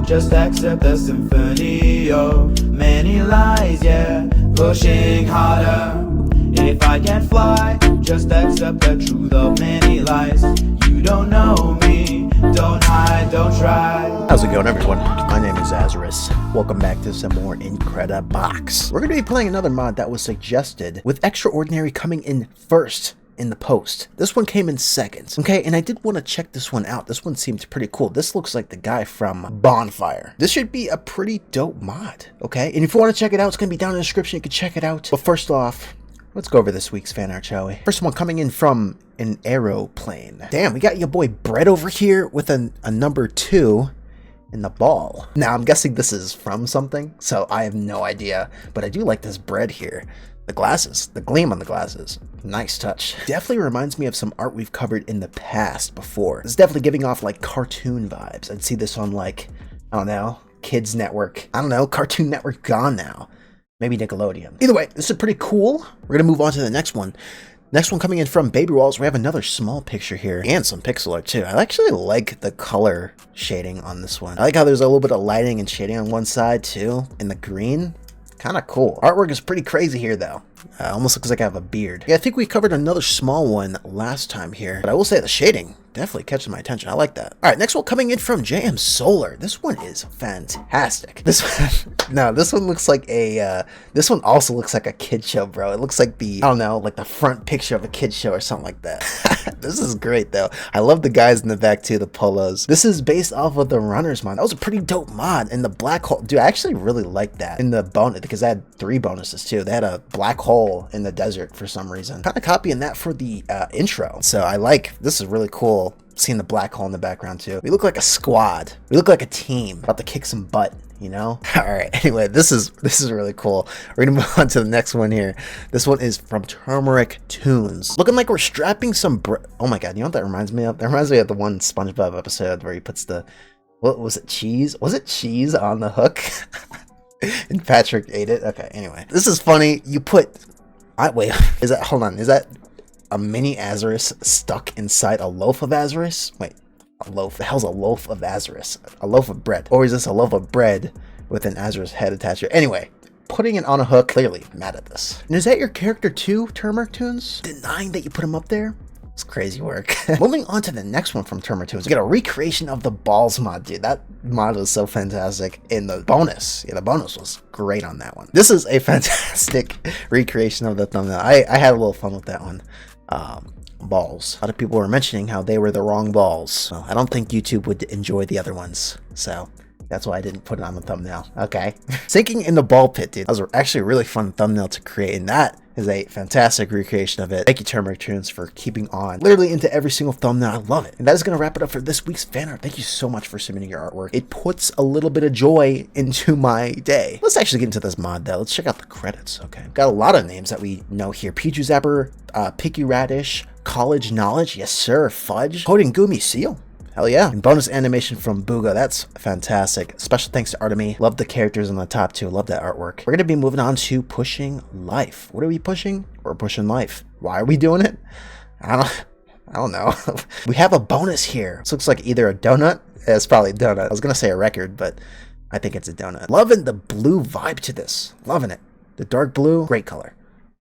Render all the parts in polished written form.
just accept the symphony of many lies, yeah, pushing harder. If I can't fly, just accept the truth of many lies. You don't know me, don't hide, don't try. How's it going, everyone? My name is Azarus. Welcome back to some more Incredibox. We're going to be playing another mod that was suggested, with Extraordinary coming in first in the post. This one came in second. Okay, and I did want to check this one out. This one seemed pretty cool. This looks like the guy from Bonfire. This should be a pretty dope mod, okay? And if you want to check it out, it's going to be down in the description. You can check it out. But first off, let's go over this week's fan art, shall we? First one coming in from an aeroplane. Damn, we got your boy Brett over here with a number 2 in the ball. Now, I'm guessing this is from something, so I have no idea. But I do like this bread here. The glasses, the gleam on the glasses. Nice touch. Definitely reminds me of some art we've covered in the past before. It's definitely giving off like cartoon vibes. I'd see this on like, I don't know, Kids Network. I don't know, Cartoon Network gone now. Maybe Nickelodeon. Either way, this is pretty cool. We're gonna move on to the next one. Next one coming in from Baby Walls. We have another small picture here and some pixel art too. I actually like the color shading on this one. I like how there's a little bit of lighting and shading on one side too, in the green. Kind of cool. Artwork is pretty crazy here though. Almost looks like I have a beard. Yeah, I think we covered another small one last time here, but I will say the shading definitely catches my attention. I like that. All right, next one coming in from JM Solar. This one is fantastic. This one, no, this one looks like a, this one also looks like a kid show, bro. It looks like the, I don't know, like the front picture of a kid show or something like that. This is great though. I love the guys in the back too, the polos. This is based off of the Runners mod. That was a pretty dope mod. And the black hole, dude, I actually really like that in the bonus because I had 3 bonuses too. They had a black hole in the desert for some reason. Kind of copying that for the intro. So I like, this is really cool. Seeing the black hole in the background too. We look like a squad. We look like a team about to kick some butt, you know? All right. Anyway, this is really cool. We're gonna move on to the next one here. This one is from Turmeric Tunes. Looking like we're strapping some oh my god, you know what that reminds me of? That reminds me of the one SpongeBob episode where he puts the, what was it, cheese? Was it cheese on the hook? And Patrick ate it? Okay, anyway. This is funny. You put, wait, is that, hold on, is that a mini Azarus stuck inside a loaf of Azarus? Wait, a loaf? The hell's a loaf of Azarus? A loaf of bread? Or is this a loaf of bread with an Azarus head attached to it? Anyway, putting it on a hook, clearly mad at this. And is that your character too, Turmeric Tunes? Denying that you put him up there? It's crazy work. Moving on to the next one from Turmeric Tunes. We got a recreation of the balls mod, dude. That mod was so fantastic. In the bonus, yeah, the bonus was great on that one. This is a fantastic recreation of the thumbnail. I had a little fun with that one. Balls. A lot of people were mentioning how they were the wrong balls. Well, I don't think YouTube would enjoy the other ones, so that's why I didn't put it on the thumbnail. Okay. Sinking in the ball pit, dude. That was actually a really fun thumbnail to create, and that is a fantastic recreation of it. Thank you, Turmeric Tunes, for keeping on literally into every single thumbnail. I love it. And that is going to wrap it up for this week's fan art. Thank you so much for submitting your artwork. It puts a little bit of joy into my day. Let's actually get into this mod, though. Let's check out the credits, okay? Got a lot of names that we know here. Pichu Zapper, Picky Radish, College Knowledge, yes sir, Fudge, Coding Gumi, Seal. Hell yeah. And bonus animation from Booga. That's fantastic. Special thanks to Artemy. Love the characters on the top too. Love that artwork. We're going to be moving on to pushing life. What are we pushing? We're pushing life. Why are we doing it? I don't know. We have a bonus here. This looks like either a donut. It's probably a donut. I was going to say a record, but I think it's a donut. Loving the blue vibe to this. Loving it. The dark blue. Great color.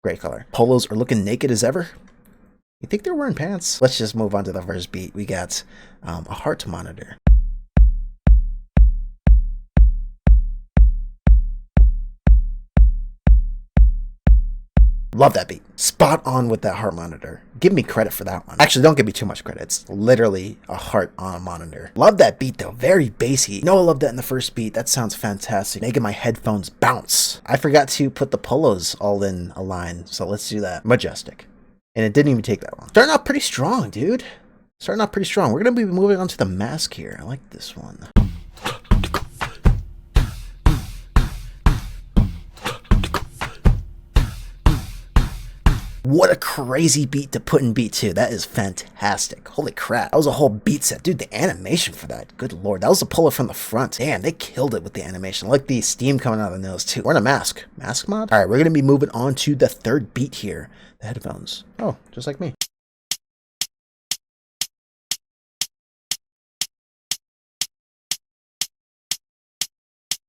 Great color. Polos are looking naked as ever. You think they're wearing pants? Let's just move on to the first beat. We got a heart monitor. Love that beat. Spot on with that heart monitor. Give me credit for that one. Actually, don't give me too much credit. It's literally a heart on a monitor. Love that beat though. Very bassy. You know I love that in the first beat. That sounds fantastic. Making my headphones bounce. I forgot to put the polos all in a line, so let's do that. Majestic. And it didn't even take that long. Starting out pretty strong, dude. Starting out pretty strong. We're going to be moving on to the mask here. I like this one. What a crazy beat to put in beat 2. That is fantastic. Holy crap. That was a whole beat set. Dude, the animation for that. Good lord. That was a puller from the front. Damn, they killed it with the animation. I like the steam coming out of the nose too. We're in a mask. Mask mod? Alright, we're going to be moving on to the third beat here. The headphones. Oh, just like me.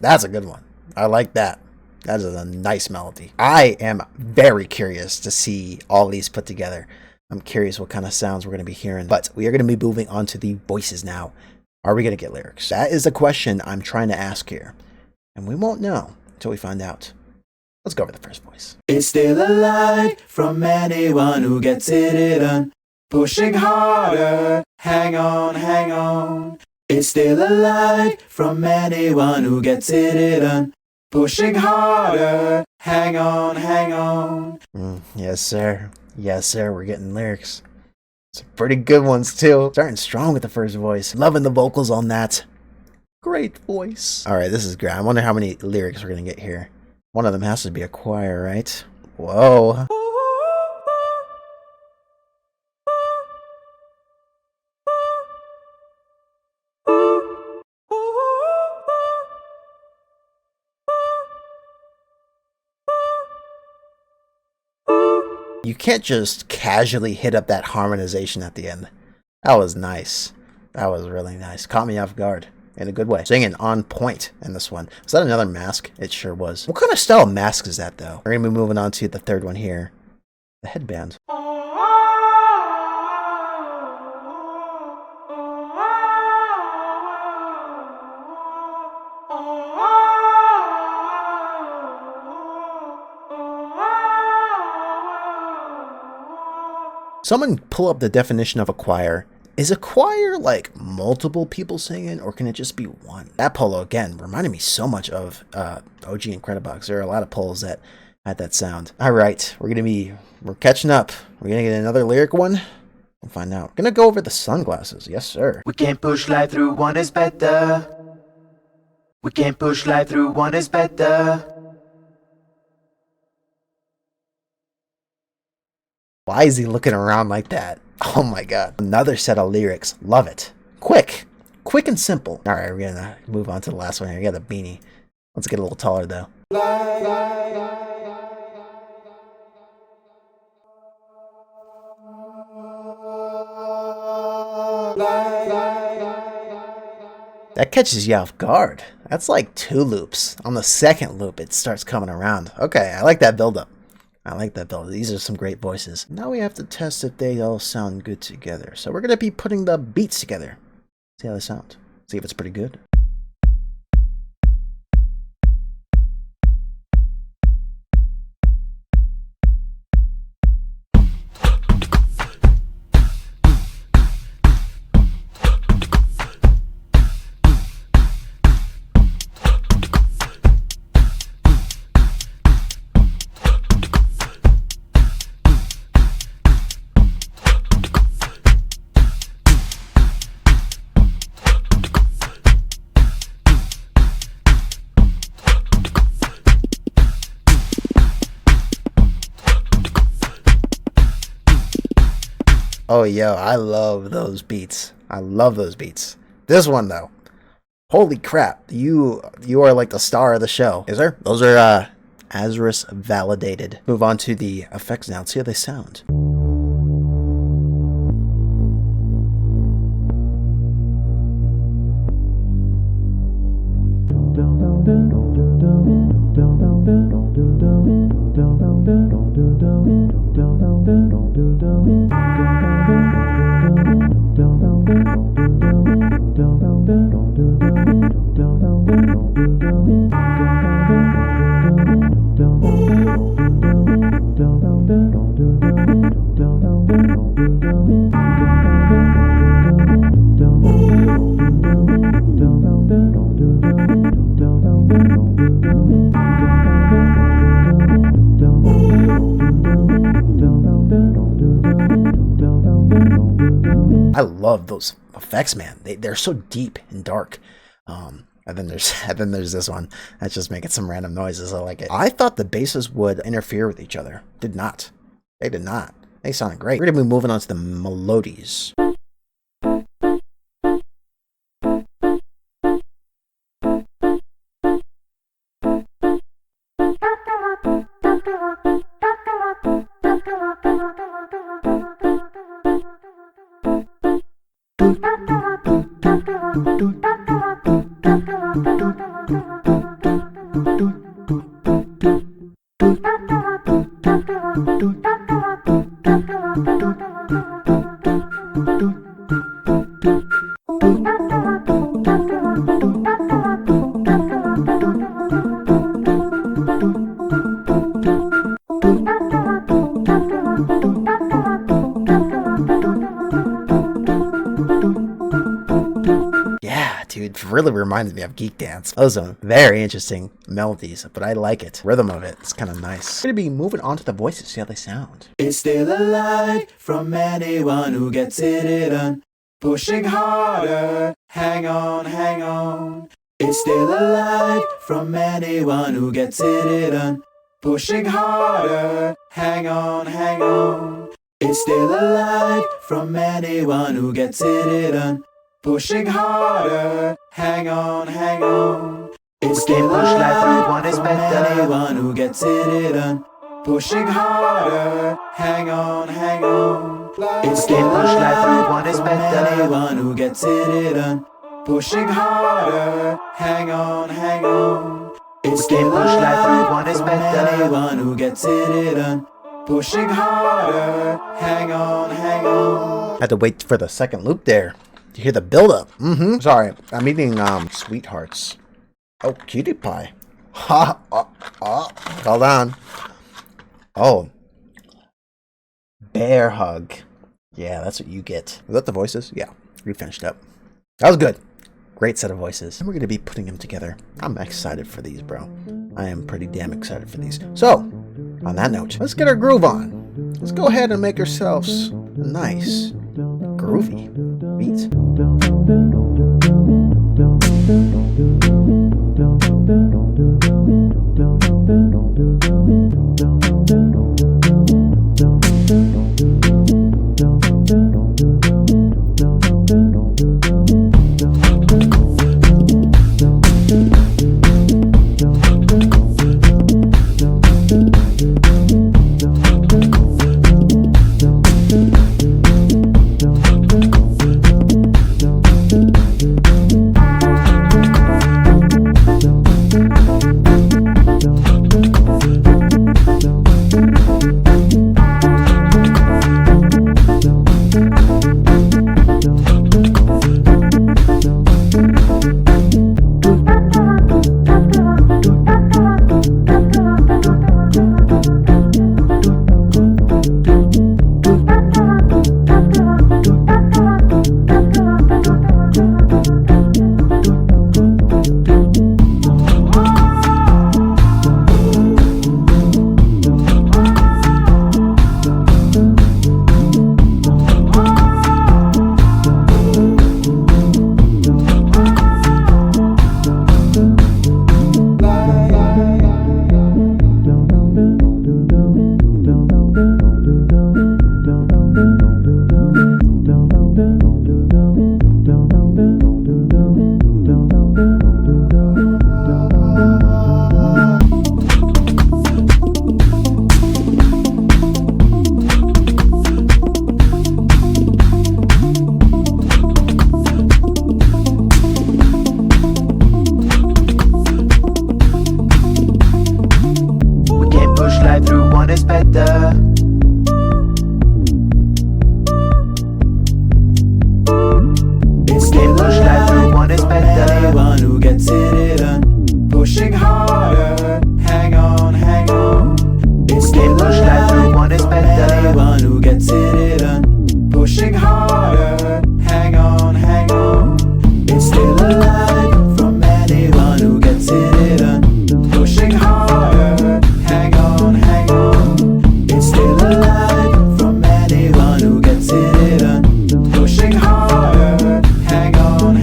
That's a good one. I like that. That is a nice melody. I am very curious to see all these put together. I'm curious what kind of sounds we're going to be hearing. But we are going to be moving on to the voices now. Are we going to get lyrics? That is the question I'm trying to ask here. And we won't know until we find out. Let's go over the first voice. It's still a light from anyone who gets it in. Pushing harder, hang on, hang on. It's still a light from anyone who gets it in. Pushing harder, hang on, hang on. Yes, sir. Yes, sir. We're getting lyrics. Some pretty good ones, too. Starting strong with the first voice. Loving the vocals on that. Great voice. All right, this is great. I wonder how many lyrics we're going to get here. One of them has to be a choir, right? Whoa. You can't just casually hit up that harmonization at the end. That was nice. That was really nice. Caught me off guard in a good way. Singing on point in this one. Was that another mask? It sure was. What kind of style of mask is that, though? We're going to be moving on to the third one here. The headband. Someone pull up the definition of a choir. Is a choir like multiple people singing, or can it just be one? That polo, again, reminded me so much of OG Incredibox. There are a lot of polos that had that sound. All right, we're catching up. We're going to get another lyric one. We'll find out. Gonna go over the sunglasses. Yes, sir. We can't push life through, one is better. We can't push life through, one is better. Why is he looking around like that? Oh my god. Another set of lyrics. Love it. Quick. Quick and simple. Alright, we're gonna move on to the last one here. You got the beanie. Let's get a little taller though. That catches you off guard. That's like 2 loops. On the second loop, it starts coming around. Okay, I like that build-up. I like that build. These are some great voices. Now we have to test if they all sound good together. So we're going to be putting the beats together. See how they sound. See if it's pretty good. Oh, yo, I love those beats. I love those beats. This one, though. Holy crap. You are like the star of the show. Is there? Those are, Azarus validated. Move on to the effects now. Let's see how they sound. I love those effects, man. They're so deep and dark. And then there's this one that's just making some random noises. I like it. I thought the basses would interfere with each other. Did not. They did not. They sounded great. We're gonna be moving on to the melodies. Yeah, dude, really reminded me of Geek Dance. Those are very interesting melodies, but I like it. Rhythm of it, it's kind of nice. We're gonna be moving on to the voices, see how they sound. It's still a light from anyone who gets it on. Pushing harder, hang on, hang on. It's still a light from anyone who gets it on. Pushing harder, hang on, hang on. It's still a light from anyone who gets it on. Pushing harder, hang on, hang on. It's still a light from anyone who gets it on. Pushing harder, hang on, hang on. It's still a light from anyone who gets it on. Pushing harder, hang on, hang on. It's still a light from anyone who gets it on. Pushing harder, hang on, hang on. Had to wait for the second loop there to hear the build-up. Sorry, I'm eating sweethearts. Oh, cutie pie. Ha! Hold on. Oh, bear hug. Yeah, that's what you get. Was that the voices? Yeah, we finished up. That was good. Great set of voices. And we're going to be putting them together. I'm excited for these, bro. I am pretty damn excited for these. So, on that note, let's get our groove on. Let's go ahead and make ourselves a nice, groovy beat. Pushing harder, hang on,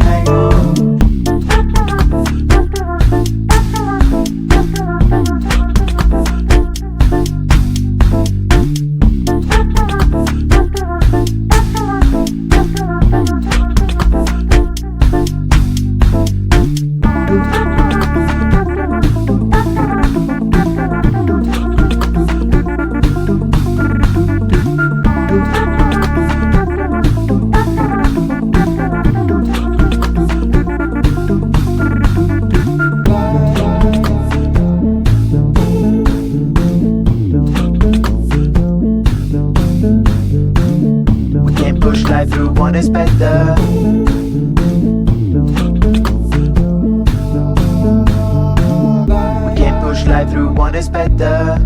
life through, one is better. We can't push life through, one is better.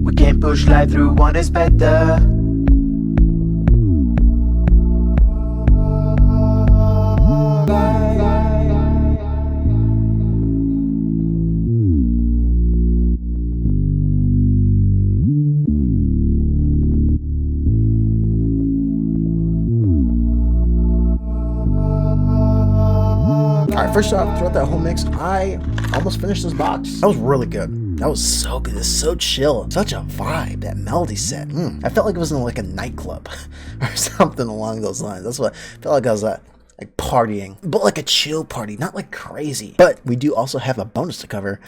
We can't push life through, one is better. Alright, first off, throughout that whole mix, I almost finished this box. That was really good. That was so good. It's so chill. Such a vibe, that melody set. I felt like it was in like a nightclub or something along those lines. That's what I felt like I was like partying, but like a chill party, not like crazy. But we do also have a bonus to cover,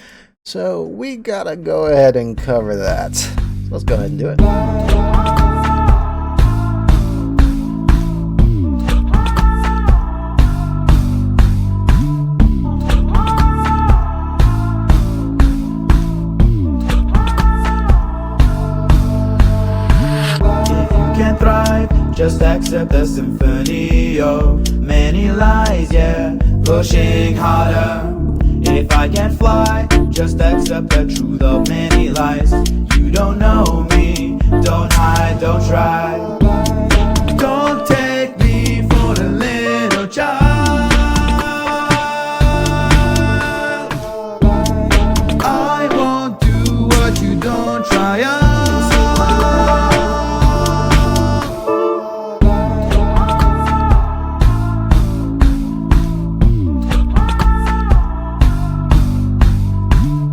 so we gotta go ahead and cover that. So let's go ahead and do it. Just accept the symphony of many lies, yeah, pushing harder. If I can't fly, just accept the truth of many lies. You don't know me, don't hide, don't try. Don't take me for the little child. I won't do what you don't try.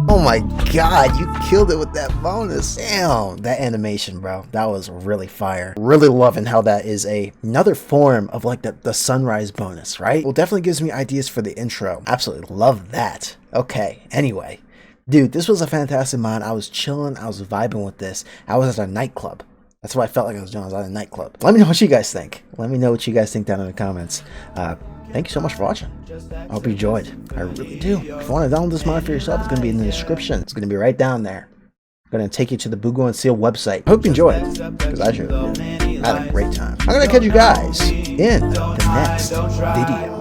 Oh my god, you killed it with that bonus. Damn, that animation, bro. That was really fire. Really loving how that is another form of like the sunrise bonus, right? Well, definitely gives me ideas for the intro. Absolutely love that. Okay, anyway. Dude, this was a fantastic mod. I was chilling. I was vibing with this. I was at a nightclub. That's what I felt like I was doing. I was at a nightclub. Let me know what you guys think. Let me know what you guys think down in the comments. Thank you so much for watching. I hope you enjoyed. I really do. If you want to download this mod for yourself, it's going to be in the description. It's going to be right down there. I'm going to take you to the Boogo and Seal website. I hope you enjoyed it, because I sure did. I had a great time. I'm going to catch you guys in the next video.